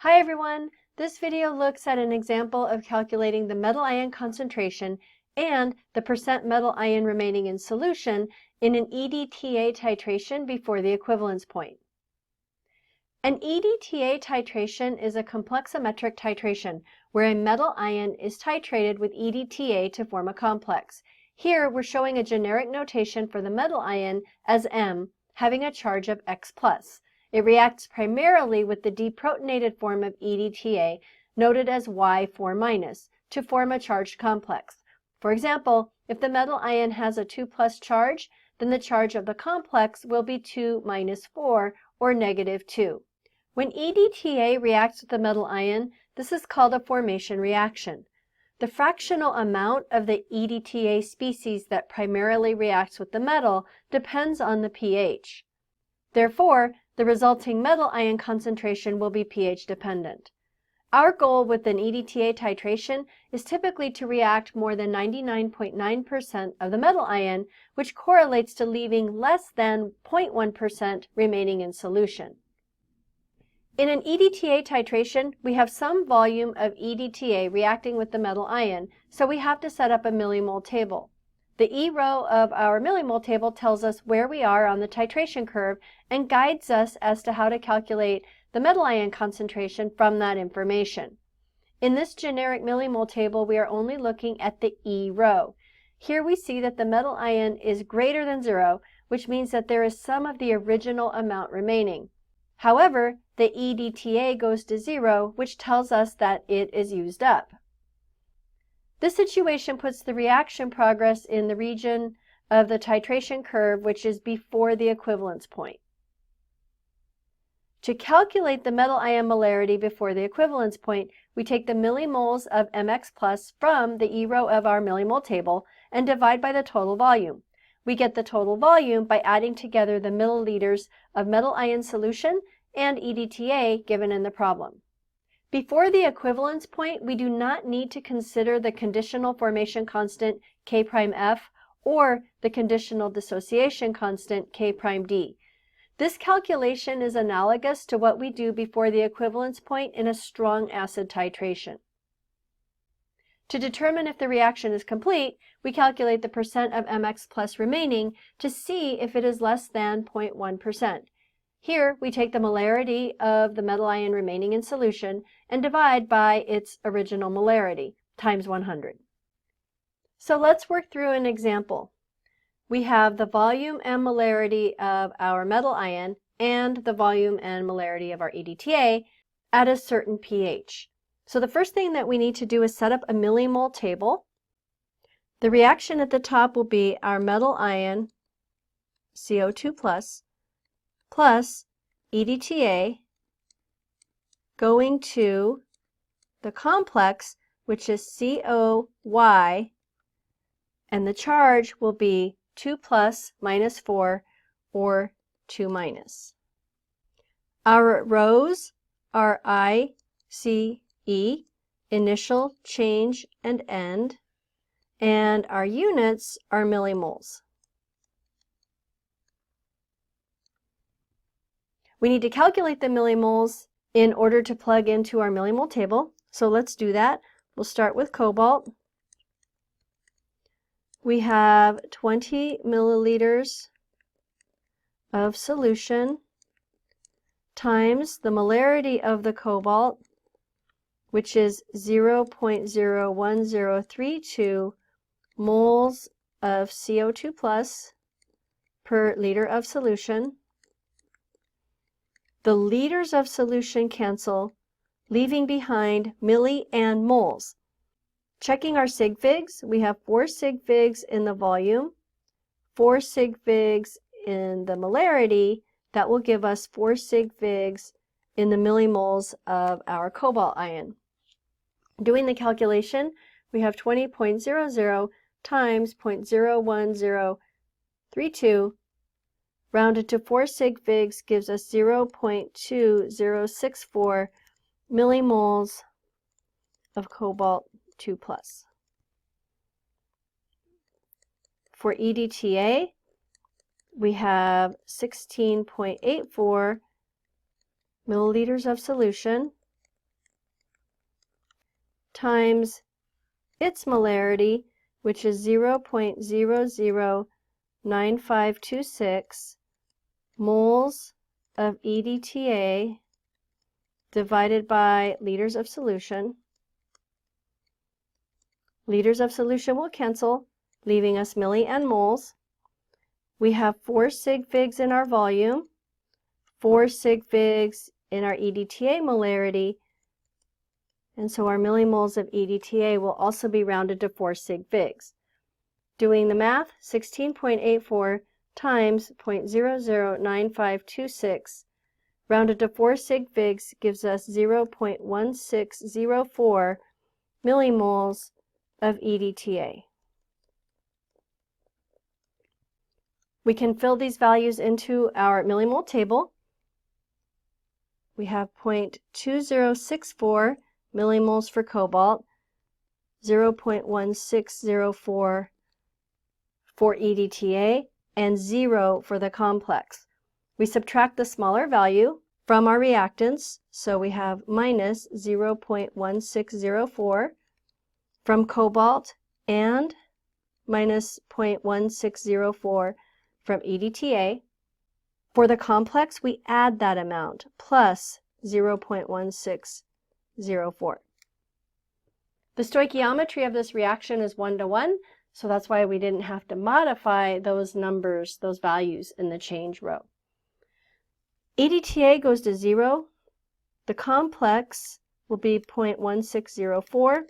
Hi everyone! This video looks at an example of calculating the metal ion concentration and the percent metal ion remaining in solution in an EDTA titration before the equivalence point. An EDTA titration is a complexometric titration where a metal ion is titrated with EDTA to form a complex. Here we're showing a generic notation for the metal ion as M, having a charge of X+. It reacts primarily with the deprotonated form of EDTA, noted as Y4-, to form a charged complex. For example, if the metal ion has a 2+ charge, then the charge of the complex will be 2 - 4, or -2. When EDTA reacts with the metal ion, this is called a formation reaction. The fractional amount of the EDTA species that primarily reacts with the metal depends on the pH. Therefore, the resulting metal ion concentration will be pH dependent. Our goal with an EDTA titration is typically to react more than 99.9% of the metal ion, which correlates to leaving less than 0.1% remaining in solution. In an EDTA titration, we have some volume of EDTA reacting with the metal ion, so we have to set up a millimole table. The E row of our millimole table tells us where we are on the titration curve and guides us as to how to calculate the metal ion concentration from that information. In this generic millimole table, we are only looking at the E row. Here we see that the metal ion is greater than 0, which means that there is some of the original amount remaining. However, the EDTA goes to 0, which tells us that it is used up. This situation puts the reaction progress in the region of the titration curve, which is before the equivalence point. To calculate the metal ion molarity before the equivalence point, we take the millimoles of Mx+ from the E row of our millimole table and divide by the total volume. We get the total volume by adding together the milliliters of metal ion solution and EDTA given in the problem. Before the equivalence point, we do not need to consider the conditional formation constant K'F or the conditional dissociation constant K'D. This calculation is analogous to what we do before the equivalence point in a strong acid titration. To determine if the reaction is complete, we calculate the percent of Mx+ remaining to see if it is less than 0.1%. Here, we take the molarity of the metal ion remaining in solution and divide by its original molarity, times 100. So let's work through an example. We have the volume and molarity of our metal ion and the volume and molarity of our EDTA at a certain pH. So the first thing that we need to do is set up a millimole table. The reaction at the top will be our metal ion, CO2+, plus EDTA going to the complex, which is COY, and the charge will be 2 + - 4, or 2-. Our rows are I, C, E, initial, change, and end, and our units are millimoles. We need to calculate the millimoles in order to plug into our millimole table. So let's do that. We'll start with cobalt. We have 20 milliliters of solution times the molarity of the cobalt, which is 0.01032 moles of CO2+ per liter of solution. The liters of solution cancel, leaving behind milli and moles. Checking our sig figs, we have 4 sig figs in the volume, 4 sig figs in the molarity. That will give us 4 sig figs in the millimoles of our cobalt ion. Doing the calculation, we have 20.00 times 0.01032 rounded to 4 sig figs gives us 0.2064 millimoles of cobalt 2+. For EDTA, we have 16.84 milliliters of solution times its molarity, which is 0.009526 moles of EDTA divided by liters of solution. Liters of solution will cancel, leaving us milli and moles. We have 4 sig figs in our volume, 4 sig figs in our EDTA molarity, and so our millimoles of EDTA will also be rounded to 4 sig figs. Doing the math, 16.84 times 0.009526 rounded to 4 sig figs gives us 0.1604 millimoles of EDTA. We can fill these values into our millimole table. We have 0.2064 millimoles for cobalt, 0.1604 for EDTA, and 0 for the complex. We subtract the smaller value from our reactants, so we have minus 0.1604 from cobalt and minus 0.1604 from EDTA. For the complex, we add that amount plus 0.1604. The stoichiometry of this reaction is 1:1, so that's why we didn't have to modify those numbers, those values in the change row. EDTA goes to 0. The complex will be 0.1604.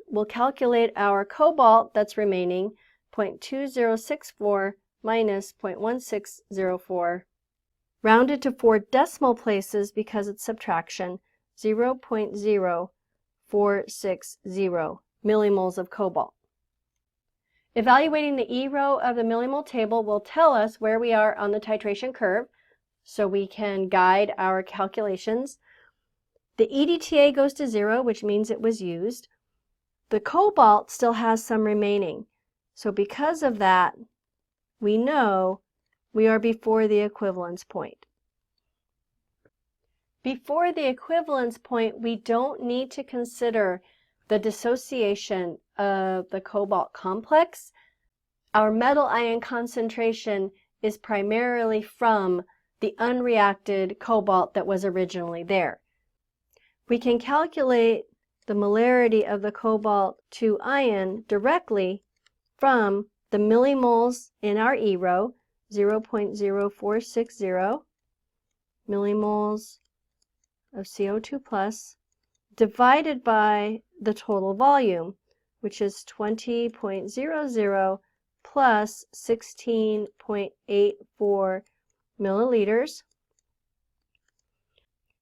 We'll calculate our cobalt that's remaining, 0.2064 minus 0.1604, rounded to 4 decimal places because it's subtraction, 0.0460 millimoles of cobalt. Evaluating the E row of the millimole table will tell us where we are on the titration curve, so we can guide our calculations. The EDTA goes to 0, which means it was used. The cobalt still has some remaining, so because of that, we know we are before the equivalence point. Before the equivalence point, we don't need to consider the dissociation of the cobalt complex. Our metal ion concentration is primarily from the unreacted cobalt that was originally there. We can calculate the molarity of the cobalt 2 ion directly from the millimoles in our E row, 0.0460 millimoles of CO2 plus, divided by the total volume, which is 20.00 plus 16.84 milliliters.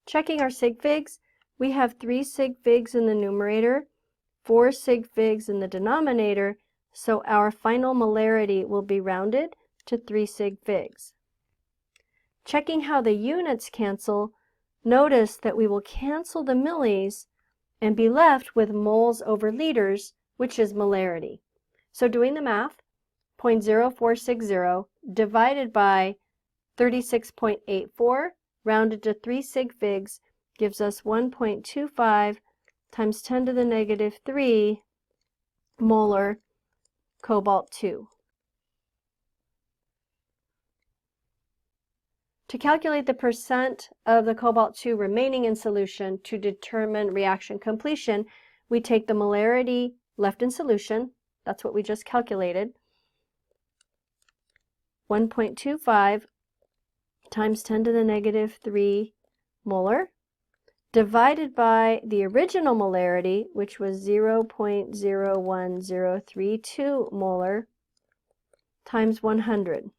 Checking our sig figs, we have 3 sig figs in the numerator, 4 sig figs in the denominator, so our final molarity will be rounded to 3 sig figs. Checking how the units cancel, notice that we will cancel the millis and be left with moles over liters, which is molarity. So doing the math, 0.0460 divided by 36.84 rounded to 3 sig figs gives us 1.25 times 10 to the negative 3 molar cobalt 2. To calculate the percent of the cobalt 2 remaining in solution to determine reaction completion, we take the molarity left in solution, that's what we just calculated, 1.25 times 10 to the negative 3 molar, divided by the original molarity, which was 0.01032 molar, times 100.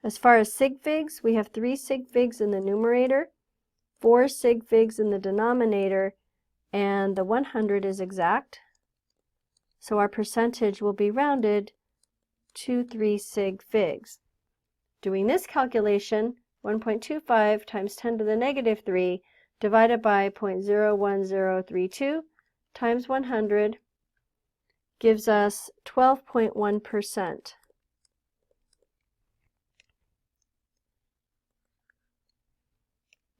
As far as sig figs, we have 3 sig figs in the numerator, 4 sig figs in the denominator, and the 100 is exact. So our percentage will be rounded to 3 sig figs. Doing this calculation, 1.25 times 10 to the negative 3 divided by 0.01032 times 100 gives us 12.1%.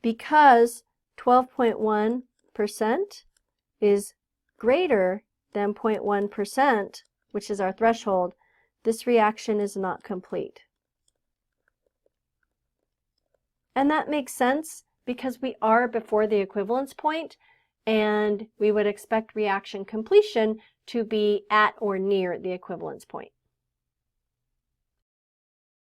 Because 12.1% is greater than 0.1%, which is our threshold, this reaction is not complete. And that makes sense because we are before the equivalence point, and we would expect reaction completion to be at or near the equivalence point.